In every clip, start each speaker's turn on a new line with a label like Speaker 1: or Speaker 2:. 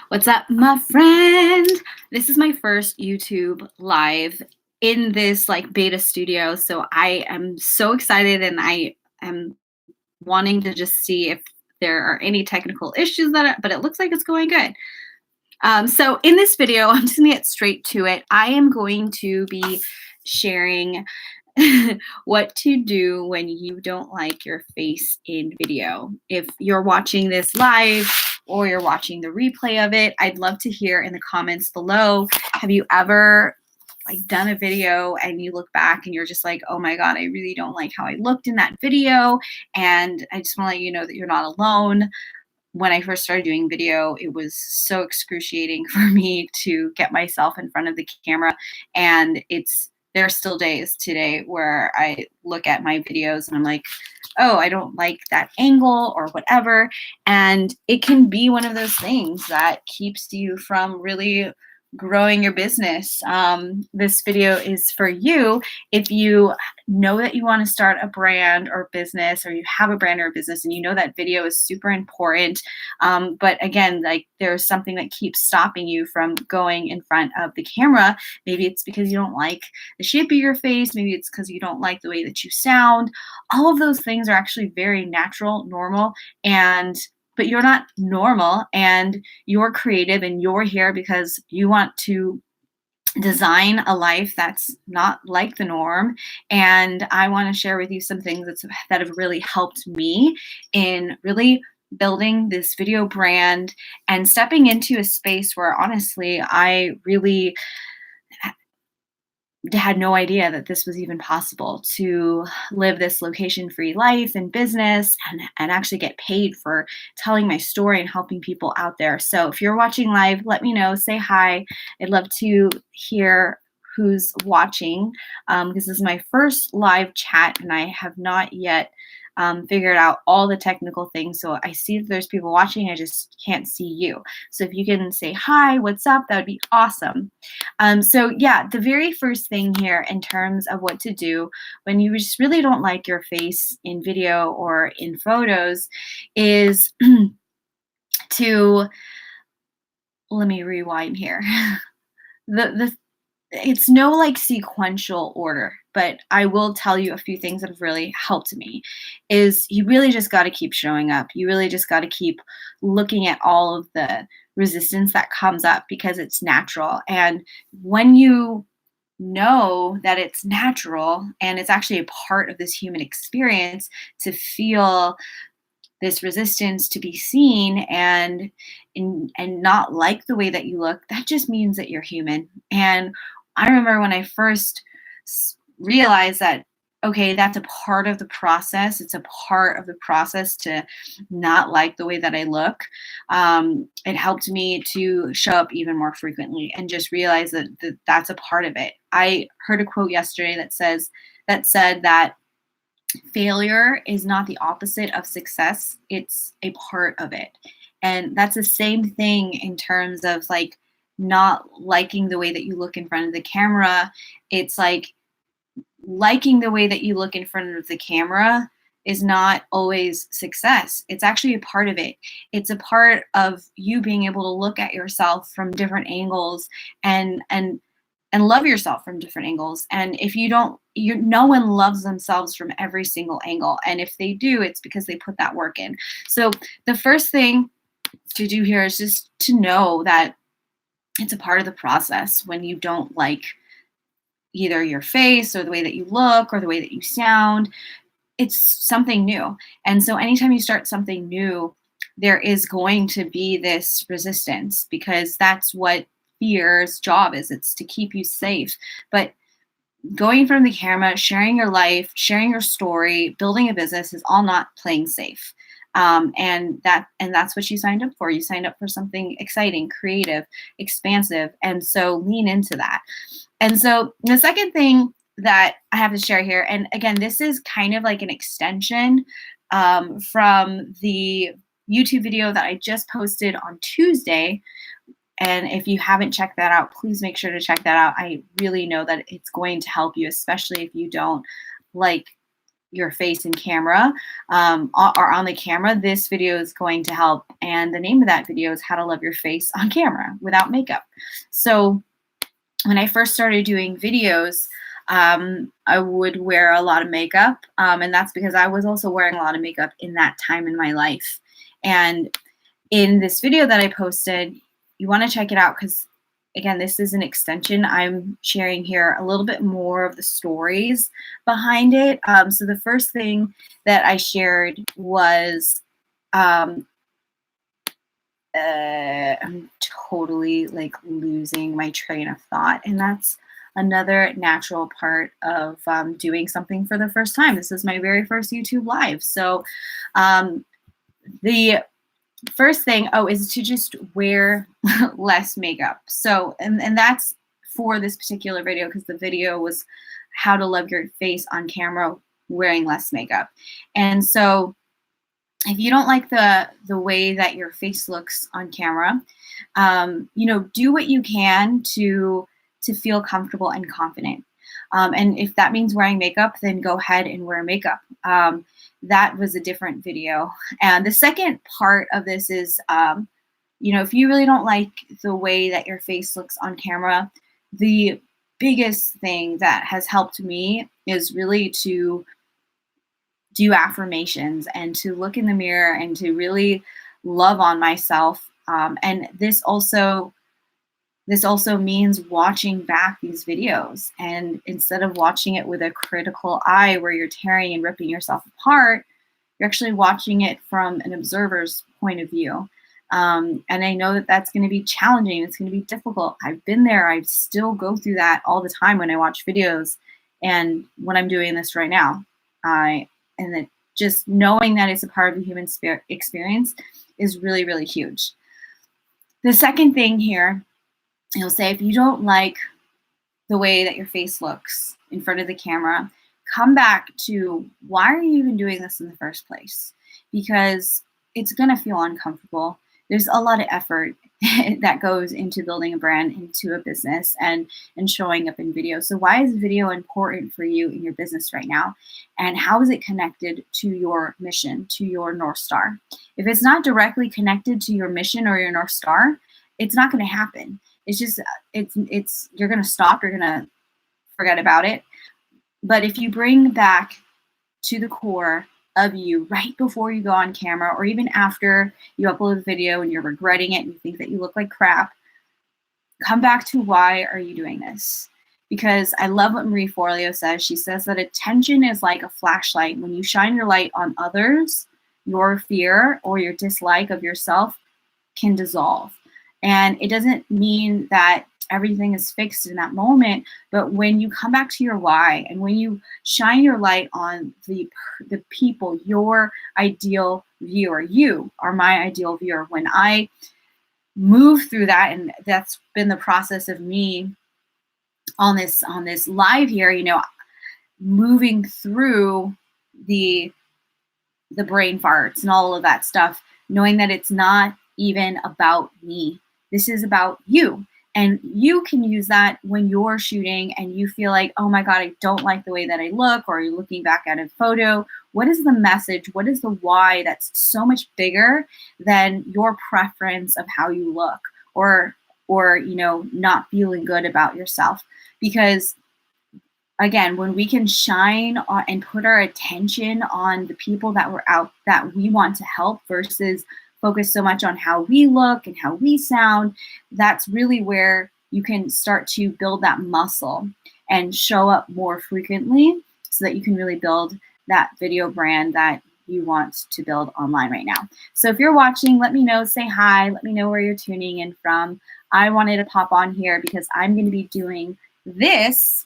Speaker 1: What's up, my friend? This is my first YouTube live in this like beta studio, so I am so excited and I am wanting to just see if there are any technical issues but it looks like it's going good. So in this video, I'm just gonna get straight to it. I am going to be sharing what to do when you don't like your face in video. If you're watching this live or you're watching the replay of it, I'd love to hear in the comments below. Have you ever like done a video and you look back and you're just like, oh my God, I really don't like how I looked in that video. And I just want to let you know that you're not alone. When I first started doing video, it was so excruciating for me to get myself in front of the camera. And there are still days today where I look at my videos and I'm like, oh, I don't like that angle or whatever. And it can be one of those things that keeps you from really growing your business. This video is for you if you know that you want to start a brand or business, or you have a brand or a business and you know that video is super important. But again, like there's something that keeps stopping you from going in front of the camera. Maybe it's because you don't like the shape of your face. Maybe it's because you don't like the way that you sound. All of those things are actually very natural, normal, but you're not normal and you're creative and you're here because you want to design a life that's not like the norm. And I want to share with you some things that have really helped me in really building this video brand and stepping into a space where honestly, I really had no idea that this was even possible, to live this location-free life and business and actually get paid for telling my story and helping people out there. So if you're watching live, let me know, say hi. I'd love to hear who's watching because this is my first live chat and I have not yet figured out all the technical things. So I see that there's people watching, I just can't see you. So if you can say hi, what's up, that would be awesome. So yeah, the very first thing here in terms of what to do when you just really don't like your face in video or in photos is to, let me rewind here. It's no like sequential order, but I will tell you a few things that have really helped me is you really just got to keep showing up. You really just got to keep looking at all of the resistance that comes up because it's natural. And when you know that it's natural and it's actually a part of this human experience to feel this resistance to be seen and not like the way that you look, that just means that you're human. And I remember when I first realized that, okay, that's a part of the process. It's a part of the process to not like the way that I look. It helped me to show up even more frequently and just realize that that's a part of it. I heard a quote yesterday that said that failure is not the opposite of success, it's a part of it. And that's the same thing in terms of like not liking the way that you look in front of the camera. It's like liking the way that you look in front of the camera is not always success. It's actually a part of it. It's a part of you being able to look at yourself from different angles and love yourself from different angles. And if you don't, no one loves themselves from every single angle. And if they do, it's because they put that work in. So the first thing to do here is just to know that it's a part of the process when you don't like either your face or the way that you look or the way that you sound. It's something new. And so anytime you start something new, there is going to be this resistance because that's what fear's job is. It's to keep you safe. But going in front of the camera, sharing your life, sharing your story, building a business is all not playing safe. And that's what you signed up for. You signed up for something exciting, creative, expansive. And so lean into that. And so the second thing that I have to share here, and again, this is kind of like an extension from the YouTube video that I just posted on Tuesday. And if you haven't checked that out, please make sure to check that out. I really know that it's going to help you, especially if you don't like your face in camera or on the camera, this video is going to help. And the name of that video is How to Love Your Face on Camera Without Makeup. So when I first started doing videos, I would wear a lot of makeup. And that's because I was also wearing a lot of makeup in that time in my life. And in this video that I posted, you want to check it out because, again, this is an extension. I'm sharing here a little bit more of the stories behind it. So the first thing that I shared was, I'm totally like losing my train of thought. And that's another natural part of doing something for the first time. This is my very first YouTube live. So the first thing, is to just wear less makeup. So, and that's for this particular video because the video was how to love your face on camera wearing less makeup. And so if you don't like the way that your face looks on camera, do what you can to feel comfortable and confident. And if that means wearing makeup, then go ahead and wear makeup. That was a different video. And the second part of this is, if you really don't like the way that your face looks on camera, the biggest thing that has helped me is really to do affirmations and to look in the mirror and to really love on myself. And this also means watching back these videos. And instead of watching it with a critical eye where you're tearing and ripping yourself apart, you're actually watching it from an observer's point of view. And I know that that's going to be challenging. It's going to be difficult. I've been there. I still go through that all the time when I watch videos and when I'm doing this right now. And that just knowing that it's a part of the human experience is really, really huge. The second thing here, you'll say, if you don't like the way that your face looks in front of the camera, come back to why are you even doing this in the first place? Because it's going to feel uncomfortable. There's a lot of effort that goes into building a brand, into a business, and showing up in video. So why is video important for you in your business right now? And how is it connected to your mission, to your North Star? If it's not directly connected to your mission or your North Star, it's not going to happen. It's just, you're going to stop, you're going to forget about it. But if you bring back to the core of you right before you go on camera, or even after you upload a video and you're regretting it and you think that you look like crap, come back to why are you doing this? Because I love what Marie Forleo says. She says that attention is like a flashlight. When you shine your light on others, your fear or your dislike of yourself can dissolve. And it doesn't mean that everything is fixed in that moment, but when you come back to your why and when you shine your light on the people, your ideal viewer, you are my ideal viewer. When I move through that, and that's been the process of me on this live here, moving through the brain farts and all of that stuff, knowing that it's not even about me. This is about you. And you can use that when you're shooting and you feel like, oh my God, I don't like the way that I look, or you're looking back at a photo. What is the message? What is the why that's so much bigger than your preference of how you look or not feeling good about yourself? Because again, when we can shine on and put our attention on the people that we want to help versus focus so much on how we look and how we sound, that's really where you can start to build that muscle and show up more frequently so that you can really build that video brand that you want to build online right now. So if you're watching, let me know, say hi, let me know where you're tuning in from. I wanted to pop on here because I'm going to be doing this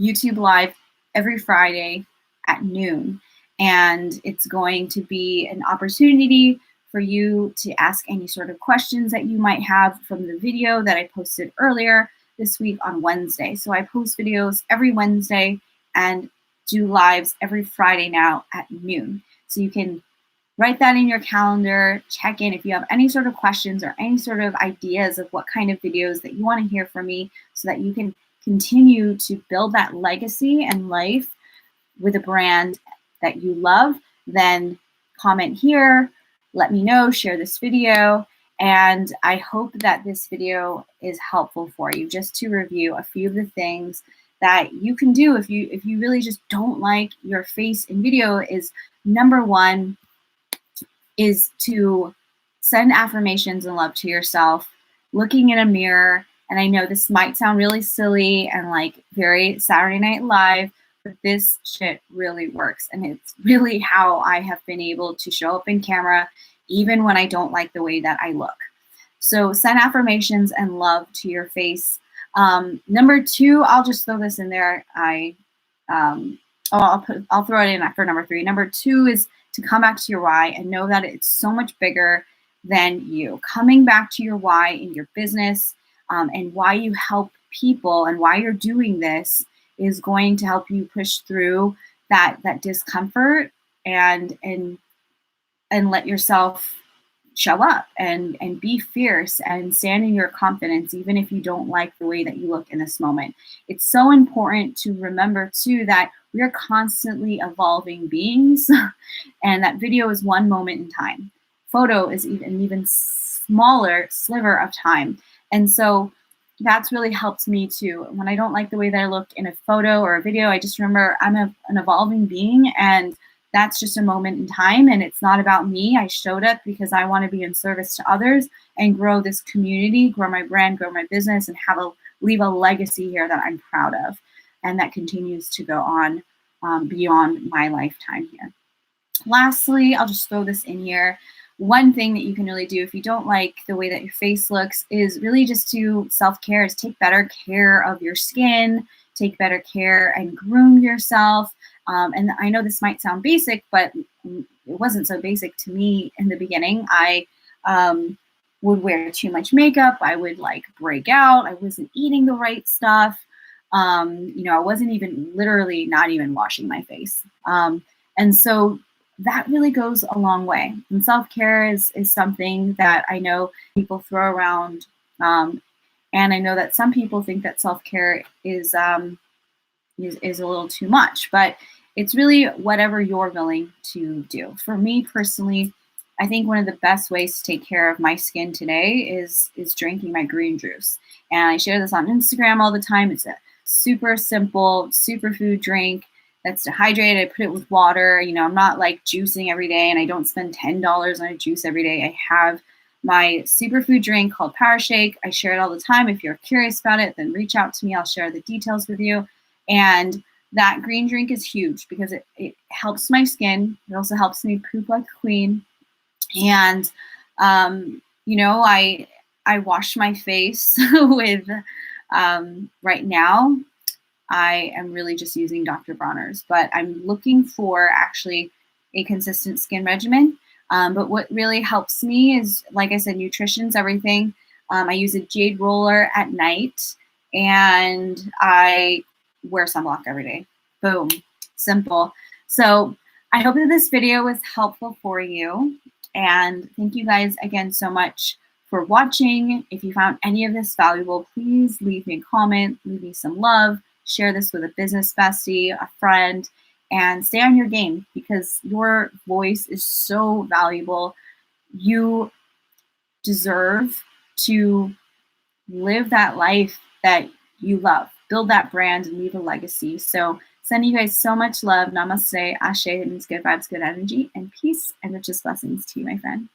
Speaker 1: YouTube live every Friday at noon. And it's going to be an opportunity for you to ask any sort of questions that you might have from the video that I posted earlier this week on Wednesday. So I post videos every Wednesday and do lives every Friday now at noon. So you can write that in your calendar, check in if you have any sort of questions or any sort of ideas of what kind of videos that you want to hear from me so that you can continue to build that legacy and life with a brand that you love, then comment here, let me know, share this video. And I hope that this video is helpful for you, just to review a few of the things that you can do if you really just don't like your face in video. Is number one is to send affirmations and love to yourself, looking in a mirror. And I know this might sound really silly and like very Saturday Night Live, but this shit really works. And it's really how I have been able to show up in camera, even when I don't like the way that I look. So send affirmations and love to your face. Number two, I'll just throw this in there. I'll throw it in for number three. Number two is to come back to your why and know that it's so much bigger than you. Coming back to your why in your business, and why you help people and why you're doing this is going to help you push through that discomfort and let yourself show up and be fierce and stand in your confidence, even if you don't like the way that you look in this moment. It's so important to remember too that we are constantly evolving beings and that video is one moment in time. Photo is an even smaller sliver of time. And so that's really helped me too. When I don't like the way that I look in a photo or a video, I just remember I'm an evolving being, and that's just a moment in time, and it's not about me. I showed up because I want to be in service to others and grow this community, grow my brand, grow my business, and leave a legacy here that I'm proud of and that continues to go on beyond my lifetime here. Lastly, I'll just throw this in here. One thing that you can really do if you don't like the way that your face looks is really just to self-care, is take better care of your skin, take better care and groom yourself. And I know this might sound basic, but it wasn't so basic to me in the beginning. I would wear too much makeup. I would like break out. I wasn't eating the right stuff. I wasn't even not even washing my face. And so that really goes a long way. And self-care is something that I know people throw around. And I know that some people think that self-care is a little too much, but it's really whatever you're willing to do. For me personally, I think one of the best ways to take care of my skin today is drinking my green juice. And I share this on Instagram all the time. It's a super simple superfood drink that's dehydrated. I put it with water. I'm not like juicing every day, and I don't spend $10 on a juice every day. I have my superfood drink called Power Shake. I share it all the time. If you're curious about it, then reach out to me. I'll share the details with you. And that green drink is huge because it helps my skin. It also helps me poop like a queen. And, I wash my face with, right now, I am really just using Dr. Bronner's, but I'm looking for actually a consistent skin regimen. But what really helps me is, like I said, nutrition's everything. I use a jade roller at night, and I wear sunblock every day. Boom, simple. So I hope that this video was helpful for you. And thank you guys again so much for watching. If you found any of this valuable, please leave me a comment, leave me some love, share this with a business bestie, a friend, and stay on your game because your voice is so valuable. You deserve to live that life that you love, build that brand, and leave a legacy. So sending you guys so much love. Namaste, ashe, it means good vibes, good energy, and peace and richest blessings to you, my friend.